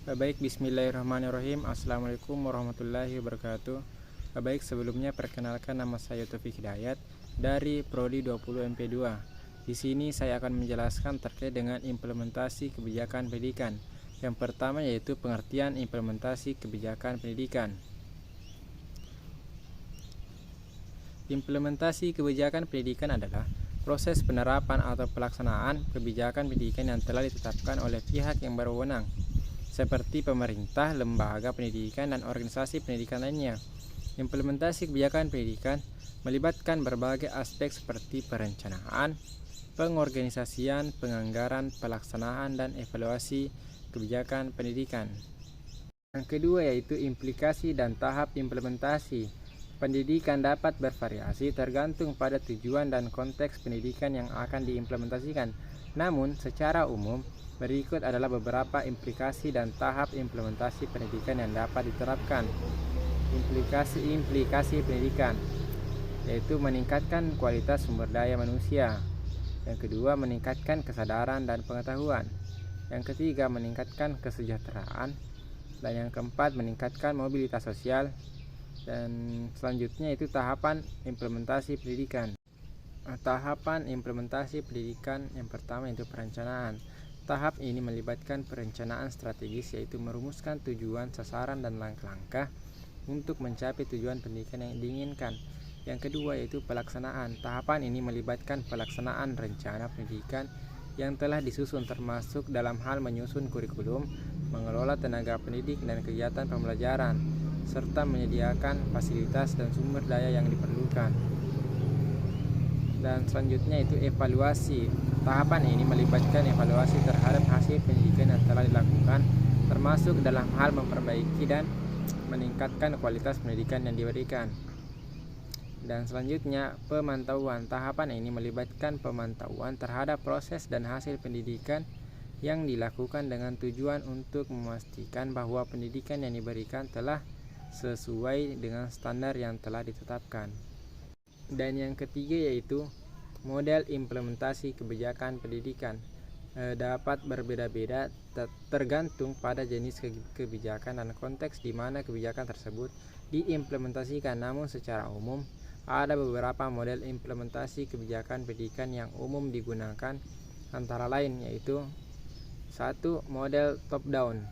Baik, bismillahirrahmanirrahim. Assalamualaikum warahmatullahi wabarakatuh. Baik, sebelumnya perkenalkan, nama saya Taufik Hidayat dari Prodi 20 MP2. Di sini saya akan menjelaskan terkait dengan implementasi kebijakan pendidikan. Yang pertama yaitu pengertian implementasi kebijakan pendidikan. Implementasi kebijakan pendidikan adalah proses penerapan atau pelaksanaan kebijakan pendidikan yang telah ditetapkan oleh pihak yang berwenang, seperti pemerintah, lembaga pendidikan, dan organisasi pendidikan lainnya. Implementasi kebijakan pendidikan melibatkan berbagai aspek seperti perencanaan, pengorganisasian, penganggaran, pelaksanaan, dan evaluasi kebijakan pendidikan. Yang kedua yaitu implikasi dan tahap implementasi. Pendidikan dapat bervariasi tergantung pada tujuan dan konteks pendidikan yang akan diimplementasikan. Namun, secara umum, berikut adalah beberapa implikasi dan tahap implementasi pendidikan yang dapat diterapkan. Implikasi pendidikan yaitu meningkatkan kualitas sumber daya manusia. Yang kedua, meningkatkan kesadaran dan pengetahuan. Yang ketiga, meningkatkan kesejahteraan. Dan yang keempat, meningkatkan mobilitas sosial. Dan selanjutnya itu tahapan implementasi pendidikan. Tahapan implementasi pendidikan yang pertama itu perencanaan. Tahap ini melibatkan perencanaan strategis, yaitu merumuskan tujuan, sasaran, dan langkah-langkah untuk mencapai tujuan pendidikan yang diinginkan. Yang kedua yaitu pelaksanaan. Tahapan ini melibatkan pelaksanaan rencana pendidikan yang telah disusun, termasuk dalam hal menyusun kurikulum, mengelola tenaga pendidik dan kegiatan pembelajaran, serta menyediakan fasilitas dan sumber daya yang diperlukan. Dan selanjutnya itu evaluasi. Tahapan ini melibatkan evaluasi terhadap hasil pendidikan yang telah dilakukan, termasuk dalam hal memperbaiki dan meningkatkan kualitas pendidikan yang diberikan. Dan selanjutnya pemantauan. Tahapan ini melibatkan pemantauan terhadap proses dan hasil pendidikan yang dilakukan dengan tujuan untuk memastikan bahwa pendidikan yang diberikan telah sesuai dengan standar yang telah ditetapkan. Dan yang ketiga yaitu model implementasi kebijakan pendidikan. Dapat berbeda-beda tergantung pada jenis kebijakan dan konteks di mana kebijakan tersebut diimplementasikan. Namun secara umum ada beberapa model implementasi kebijakan pendidikan yang umum digunakan, antara lain yaitu 1. Model top down.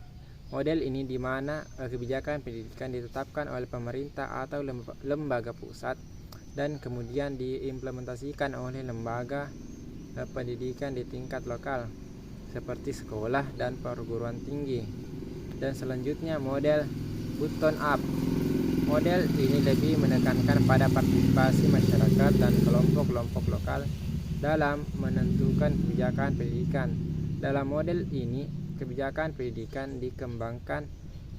Model ini di mana kebijakan pendidikan ditetapkan oleh pemerintah atau lembaga pusat dan kemudian diimplementasikan oleh lembaga pendidikan di tingkat lokal seperti sekolah dan perguruan tinggi. Dan selanjutnya model bottom up. Model ini lebih menekankan pada partisipasi masyarakat dan kelompok-kelompok lokal dalam menentukan kebijakan pendidikan. Dalam model ini, kebijakan pendidikan dikembangkan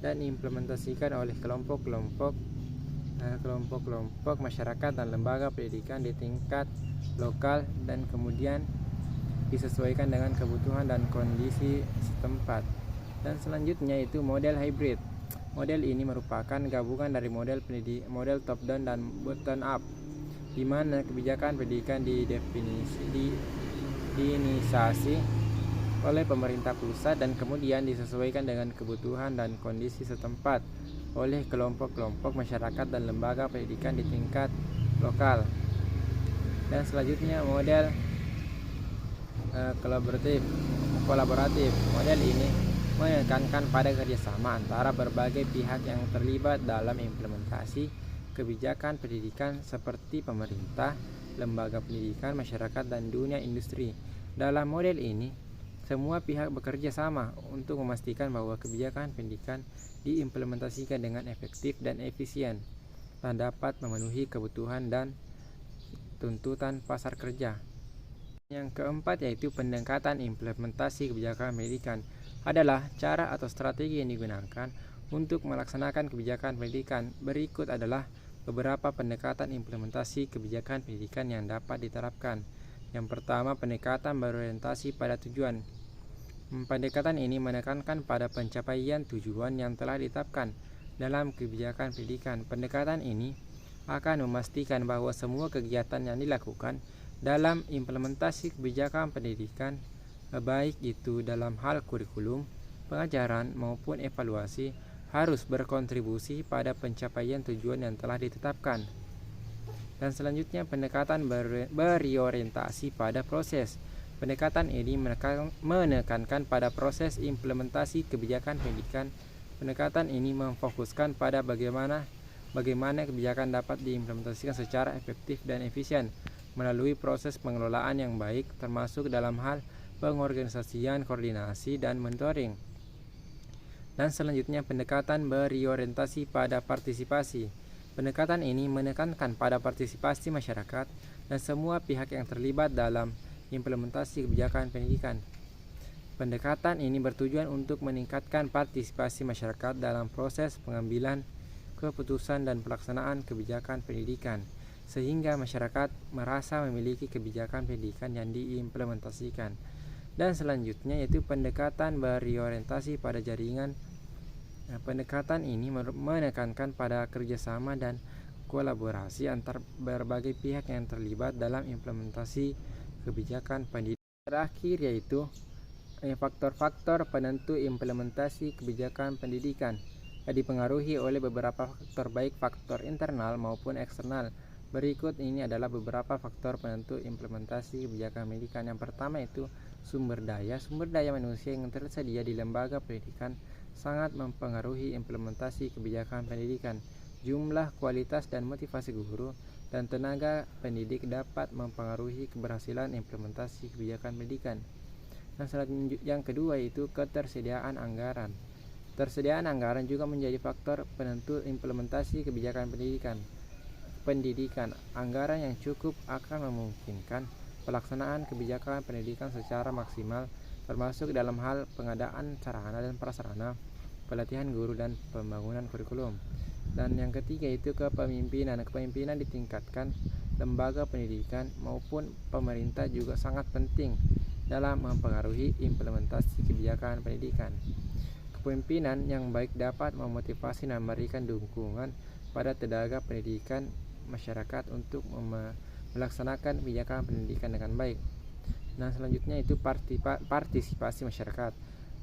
dan diimplementasikan oleh kelompok-kelompok masyarakat dan lembaga pendidikan di tingkat lokal dan kemudian disesuaikan dengan kebutuhan dan kondisi setempat. Dan selanjutnya itu model hybrid. Model ini merupakan gabungan dari model top down dan bottom up, di mana kebijakan pendidikan diinisiasi oleh pemerintah pusat dan kemudian disesuaikan dengan kebutuhan dan kondisi setempat oleh kelompok-kelompok masyarakat dan lembaga pendidikan di tingkat lokal. Dan selanjutnya model kolaboratif. Model ini menekankan pada kerjasama antara berbagai pihak yang terlibat dalam implementasi kebijakan pendidikan seperti pemerintah, lembaga pendidikan, masyarakat, dan dunia industri. Dalam model ini, semua pihak bekerja sama untuk memastikan bahwa kebijakan pendidikan diimplementasikan dengan efektif dan efisien dan dapat memenuhi kebutuhan dan tuntutan pasar kerja. Yang keempat yaitu pendekatan implementasi kebijakan pendidikan adalah cara atau strategi yang digunakan untuk melaksanakan kebijakan pendidikan. Berikut adalah beberapa pendekatan implementasi kebijakan pendidikan yang dapat diterapkan. Yang pertama, pendekatan berorientasi pada tujuan. Pendekatan ini menekankan pada pencapaian tujuan yang telah ditetapkan dalam kebijakan pendidikan. Pendekatan ini akan memastikan bahwa semua kegiatan yang dilakukan dalam implementasi kebijakan pendidikan, baik itu dalam hal kurikulum, pengajaran maupun evaluasi harus berkontribusi pada pencapaian tujuan yang telah ditetapkan. Dan selanjutnya pendekatan berorientasi pada proses. Pendekatan ini menekankan pada proses implementasi kebijakan pendidikan. Pendekatan ini memfokuskan pada bagaimana kebijakan dapat diimplementasikan secara efektif dan efisien melalui proses pengelolaan yang baik, termasuk dalam hal pengorganisasian, koordinasi, dan mentoring. Dan selanjutnya pendekatan berorientasi pada partisipasi. Pendekatan ini menekankan pada partisipasi masyarakat dan semua pihak yang terlibat dalam implementasi kebijakan pendidikan. Pendekatan ini bertujuan untuk meningkatkan partisipasi masyarakat dalam proses pengambilan keputusan dan pelaksanaan kebijakan pendidikan, sehingga masyarakat merasa memiliki kebijakan pendidikan yang diimplementasikan. Dan selanjutnya yaitu pendekatan berorientasi pada jaringan. Pendekatan ini menekankan pada kerjasama dan kolaborasi antar berbagai pihak yang terlibat dalam implementasi kebijakan pendidikan. Terakhir yaitu faktor-faktor penentu implementasi kebijakan pendidikan dipengaruhi oleh beberapa faktor, baik faktor internal maupun eksternal. Berikut ini adalah beberapa faktor penentu implementasi kebijakan pendidikan. Yang pertama itu sumber daya. Sumber daya manusia yang tersedia di lembaga pendidikan sangat mempengaruhi implementasi kebijakan pendidikan. Jumlah, kualitas, dan motivasi guru dan tenaga pendidik dapat mempengaruhi keberhasilan implementasi kebijakan pendidikan. Dan selanjutnya yang kedua yaitu ketersediaan anggaran. Tersediaan anggaran juga menjadi faktor penentu implementasi kebijakan pendidikan. Anggaran yang cukup akan memungkinkan pelaksanaan kebijakan pendidikan secara maksimal, termasuk dalam hal pengadaan sarana dan prasarana, pelatihan guru, dan pembangunan kurikulum. Dan yang ketiga itu kepemimpinan. Kepemimpinan ditingkatkan. Lembaga pendidikan maupun pemerintah juga sangat penting dalam mempengaruhi implementasi kebijakan pendidikan. Kepemimpinan yang baik dapat memotivasi dan memberikan dukungan pada tenaga pendidikan masyarakat untuk melaksanakan kebijakan pendidikan dengan baik. Nah, selanjutnya itu partisipasi masyarakat.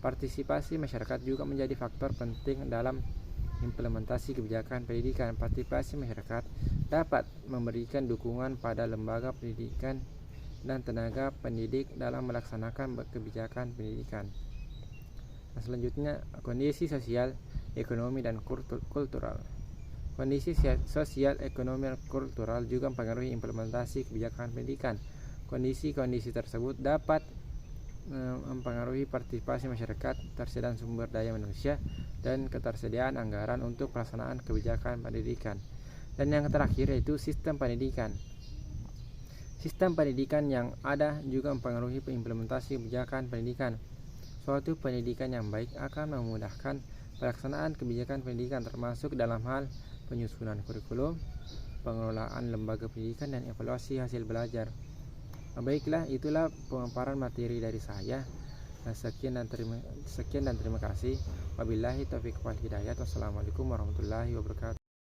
Partisipasi masyarakat juga menjadi faktor penting dalam implementasi kebijakan pendidikan. Partisipasi masyarakat dapat memberikan dukungan pada lembaga pendidikan dan tenaga pendidik dalam melaksanakan kebijakan pendidikan. Nah, selanjutnya kondisi sosial, ekonomi, dan kultural. Kondisi sosial, ekonomi, dan kultural juga mempengaruhi implementasi kebijakan pendidikan. Kondisi-kondisi tersebut dapat mempengaruhi partisipasi masyarakat, ketersediaan sumber daya manusia, dan ketersediaan anggaran untuk pelaksanaan kebijakan pendidikan. Dan yang terakhir yaitu sistem pendidikan. Sistem pendidikan yang ada juga mempengaruhi implementasi kebijakan pendidikan. Suatu pendidikan yang baik akan memudahkan pelaksanaan kebijakan pendidikan, termasuk dalam hal penyusunan kurikulum, pengelolaan lembaga pendidikan, dan evaluasi hasil belajar. Baiklah, itulah pemaparan materi dari saya. Sekian dan terima kasih. Wabillahi taufiq wal hidayah. Wassalamualaikum warahmatullahi wabarakatuh.